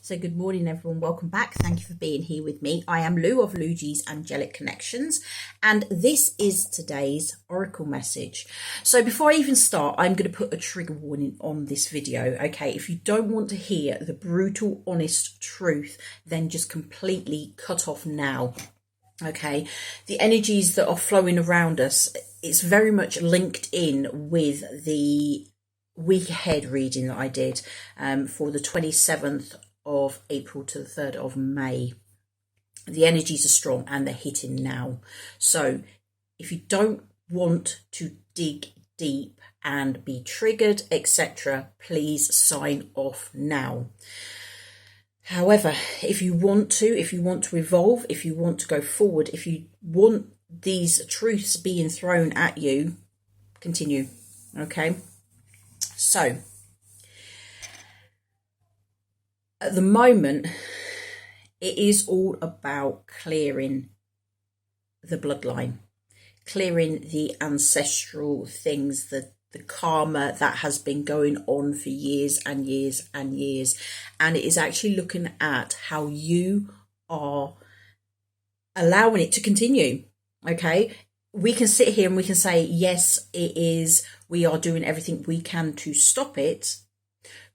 So good morning everyone, welcome back. Thank you for being here with me. I am Lou of Luigi's Angelic Connections and this is today's Oracle message. So before I even start, I'm going to put a trigger warning on this video, okay? If you don't want to hear the brutal, honest truth, then just completely cut off now, okay? The energies that are flowing around us, it's very much linked in with the week ahead reading that I did for the 27th of April to the 3rd of May. The energies are strong and they're hitting now. So if you don't want to dig deep and be triggered, etc., please sign off now. However, if you want to evolve, if you want to go forward, if you want these truths being thrown at you, continue, okay? So at the moment, it is all about clearing the bloodline, clearing the ancestral things, the karma that has been going on for years and years and years. And it is actually looking at how you are allowing it to continue, okay? We can sit here and we can say, yes, it is, we are doing everything we can to stop it.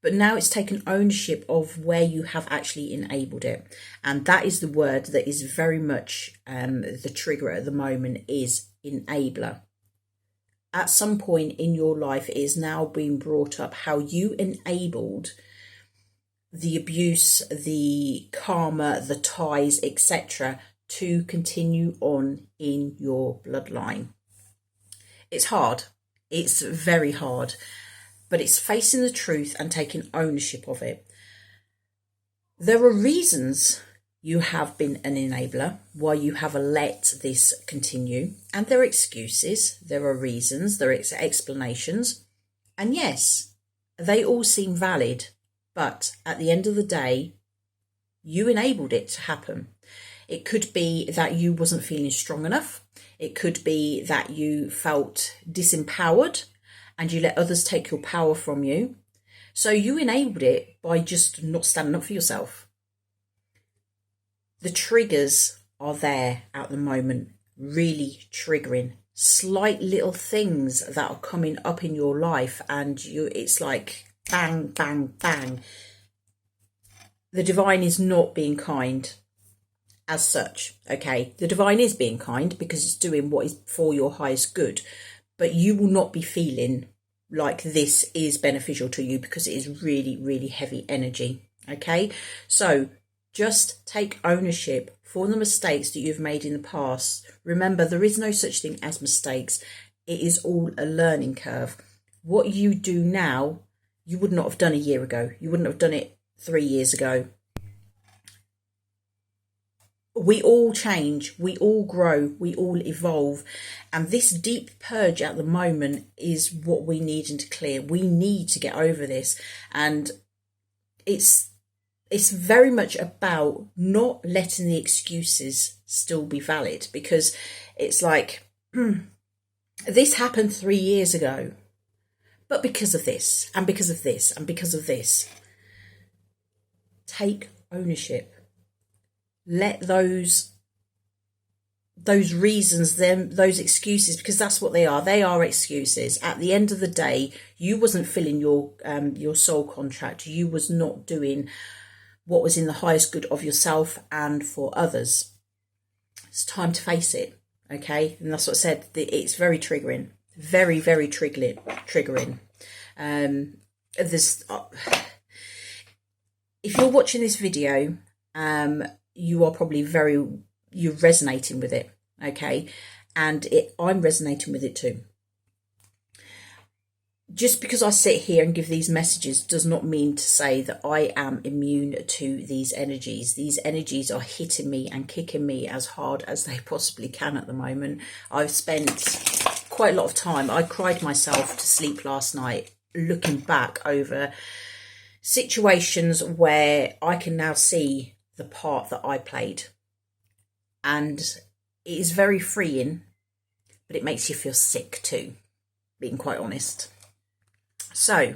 But now it's taken ownership of where you have actually enabled it. And that is the word that is very much the trigger at the moment, is enabler. At some point in your life, it is now being brought up how you enabled the abuse, the karma, the ties, etc., to continue on in your bloodline. It's hard. It's very hard. But it's facing the truth and taking ownership of it. There are reasons you have been an enabler, why you have let this continue, and there are excuses, there are reasons, there are explanations, and yes, they all seem valid, but at the end of the day, you enabled it to happen. It could be that you wasn't feeling strong enough, it could be that you felt disempowered, and you let others take your power from you. So you enabled it by just not standing up for yourself. The triggers are there at the moment, really triggering. Slight little things that are coming up in your life and it's like bang, bang, bang. The divine is not being kind as such, okay? The divine is being kind because it's doing what is for your highest good. But you will not be feeling like this is beneficial to you because it is really, really heavy energy. Okay, so just take ownership for the mistakes that you've made in the past. Remember, there is no such thing as mistakes. It is all a learning curve. What you do now, you would not have done a year ago. You wouldn't have done it 3 years ago. We all change, we all grow, we all evolve. And this deep purge at the moment is what we need to clear. We need to get over this. And it's very much about not letting the excuses still be valid, because it's like, this happened 3 years ago, but because of this, and because of this, and because of this. Take ownership. Let those reasons, those excuses, because that's what they are excuses. At the end of the day, you wasn't filling your soul contract. You was not doing what was in the highest good of yourself and for others. It's time to face it, okay? And that's what I said, it's very triggering, very, very triggering. If you're watching this video, you are probably you're resonating with it, okay? And I'm resonating with it too. Just because I sit here and give these messages does not mean to say that I am immune to these energies. These energies are hitting me and kicking me as hard as they possibly can at the moment. I've spent quite a lot of time. I cried myself to sleep last night looking back over situations where I can now see the part that I played. And it is very freeing, but it makes you feel sick too, being quite honest. So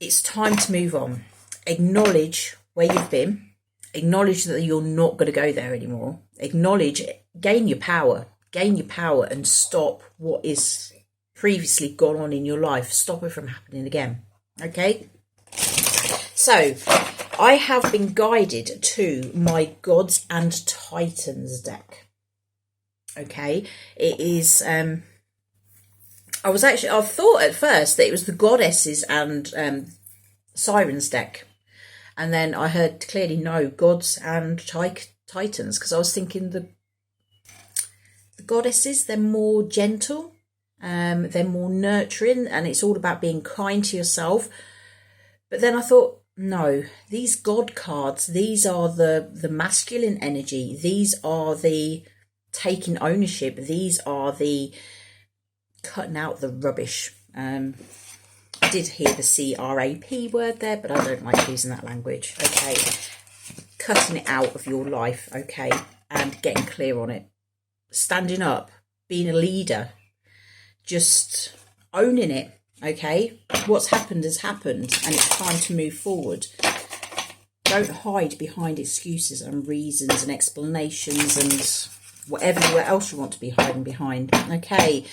it's time to move on. Acknowledge where you've been. Acknowledge that you're not going to go there anymore. Acknowledge, gain your power and stop what is previously gone on in your life. Stop it from happening again. Okay? So, I have been guided to my Gods and Titans deck. Okay? It is, I thought at first that it was the Goddesses and Sirens deck. And then I heard clearly no, Gods and Titans, because I was thinking the Goddesses, they're more gentle, they're more nurturing, and it's all about being kind to yourself. But then I thought, no, these God cards, these are the masculine energy. These are the taking ownership. These are the cutting out the rubbish. I did hear the CRAP word there, but I don't like using that language. Okay, cutting it out of your life, okay, and getting clear on it. Standing up, being a leader, just owning it. Okay, what's happened has happened, and it's time to move forward. Don't hide behind excuses and reasons and explanations and whatever else you want to be hiding behind. Okay,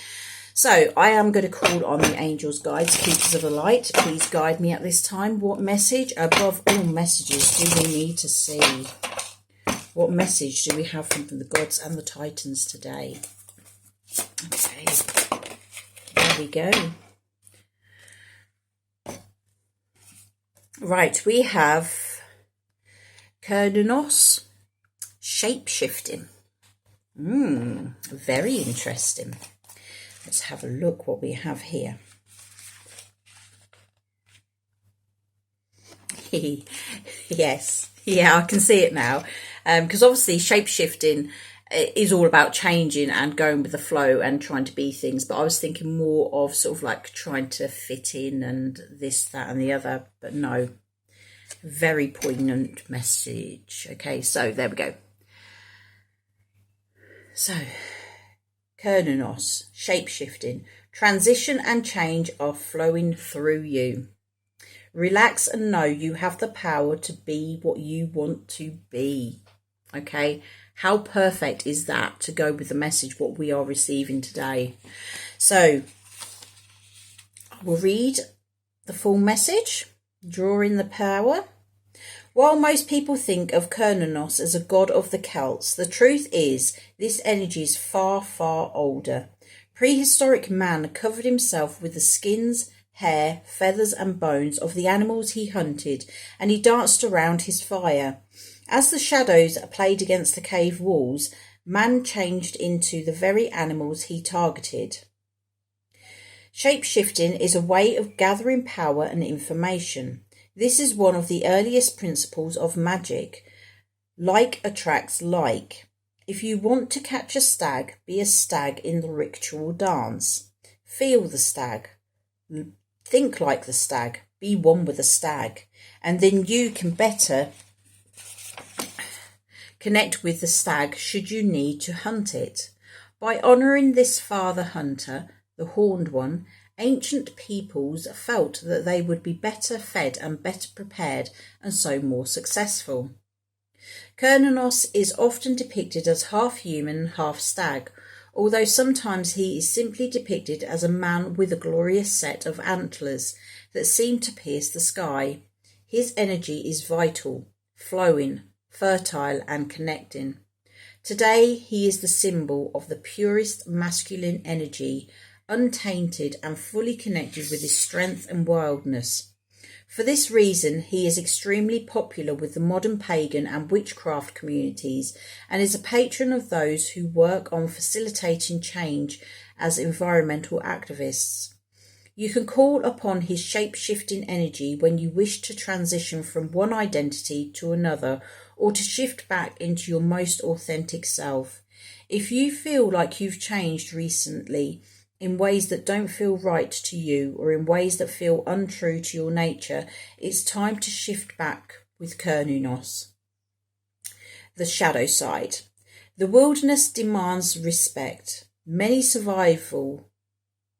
so I am going to call on the angels, guides, keepers of the light. Please guide me at this time. What message, above all messages, do we need to see? What message do we have from the Gods and the Titans today? Okay, there we go. Right, we have Kernunos, shape-shifting. Very interesting. Let's have a look what we have here. Yes, yeah, I can see it now. Because obviously shape-shifting is all about changing and going with the flow and trying to be things. But I was thinking more of sort of like trying to fit in and this, that and the other. But no, very poignant message. Okay, so there we go. So, Kernunos, shape-shifting. Transition and change are flowing through you. Relax and know you have the power to be what you want to be. Okay, how perfect is that to go with the message what we are receiving today? So I will read the full message, drawing the power. While most people think of Kernunos as a god of the Celts, the truth is this energy is far, far older. Prehistoric man covered himself with the skins, hair, feathers and bones of the animals he hunted, and he danced around his fire. As the shadows played against the cave walls, man changed into the very animals he targeted. Shape-shifting is a way of gathering power and information. This is one of the earliest principles of magic. Like attracts like. If you want to catch a stag, be a stag in the ritual dance. Feel the stag. Think like the stag. Be one with the stag. And then you can better connect with the stag should you need to hunt it. By honouring this father hunter, the horned one, ancient peoples felt that they would be better fed and better prepared and so more successful. Kernunos is often depicted as half human and half stag, although sometimes he is simply depicted as a man with a glorious set of antlers that seem to pierce the sky. His energy is vital, flowing, fertile and connecting. Today he is the symbol of the purest masculine energy, untainted and fully connected with his strength and wildness. For this reason, he is extremely popular with the modern pagan and witchcraft communities and is a patron of those who work on facilitating change as environmental activists. You can call upon his shape-shifting energy when you wish to transition from one identity to another or to shift back into your most authentic self. If you feel like you've changed recently in ways that don't feel right to you or in ways that feel untrue to your nature, it's time to shift back with Kernunos. The shadow side. The wilderness demands respect. Many survival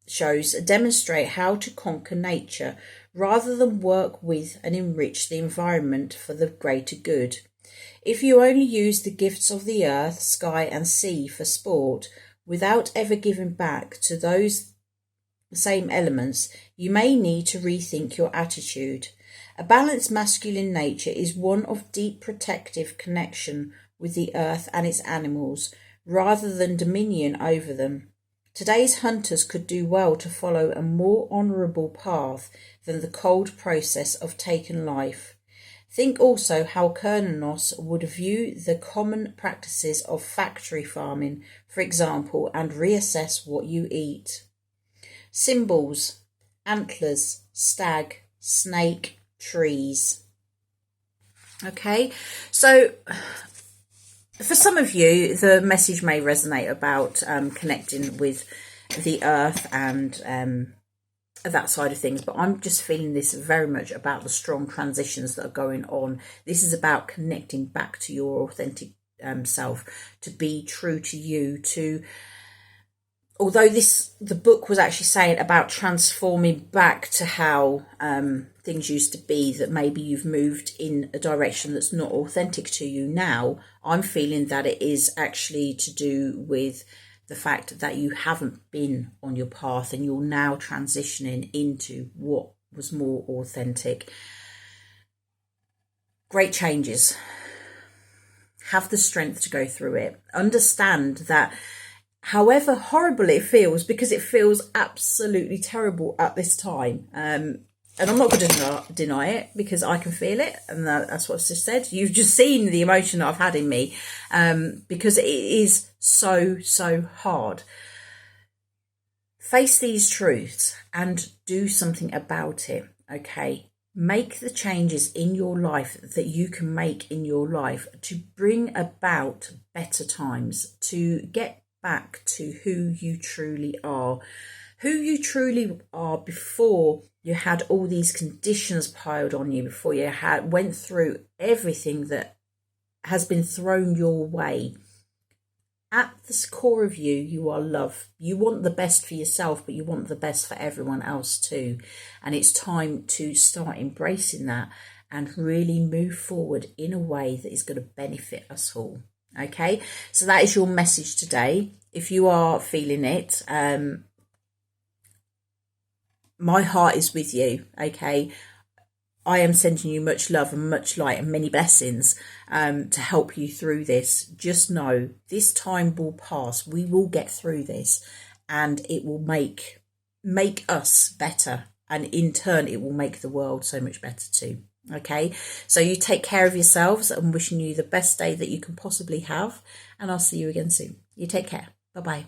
shows demonstrate how to conquer nature, rather than work with and enrich the environment for the greater good. If you only use the gifts of the earth, sky and sea for sport, without ever giving back to those same elements, you may need to rethink your attitude. A balanced masculine nature is one of deep protective connection with the earth and its animals, rather than dominion over them. Today's hunters could do well to follow a more honourable path than the cold process of taken life. Think also how Kernos would view the common practices of factory farming, for example, and reassess what you eat. Symbols: antlers, stag, snake, trees. Okay, so for some of you, the message may resonate about connecting with the earth and that side of things, but I'm just feeling this very much about the strong transitions that are going on. This is about connecting back to your authentic self, to be true to you, although the book was actually saying about transforming back to how things used to be, that maybe you've moved in a direction that's not authentic to you now, I'm feeling that it is actually to do with the fact that you haven't been on your path and you're now transitioning into what was more authentic. Great changes. Have the strength to go through it. Understand that however horrible it feels, because it feels absolutely terrible at this time, and I'm not going to deny it, because I can feel it, and that's what I just said. You've just seen the emotion that I've had in me, because it is so hard. Face these truths and do something about it, okay? Make the changes in your life that you can make in your life to bring about better times, to get back to who you truly are. Who you truly are before you had all these conditions piled on you, before you went through everything that has been thrown your way. At the core of you, you are love. You want the best for yourself, but you want the best for everyone else too. And it's time to start embracing that and really move forward in a way that is going to benefit us all. Okay, so that is your message today. If you are feeling it, my heart is with you, okay? I am sending you much love and much light and many blessings to help you through this. Just know this time will pass. We will get through this, and it will make us better. And in turn, it will make the world so much better too. Okay, so you take care of yourselves. I'm wishing you the best day that you can possibly have. And I'll see you again soon. You take care. Bye-bye.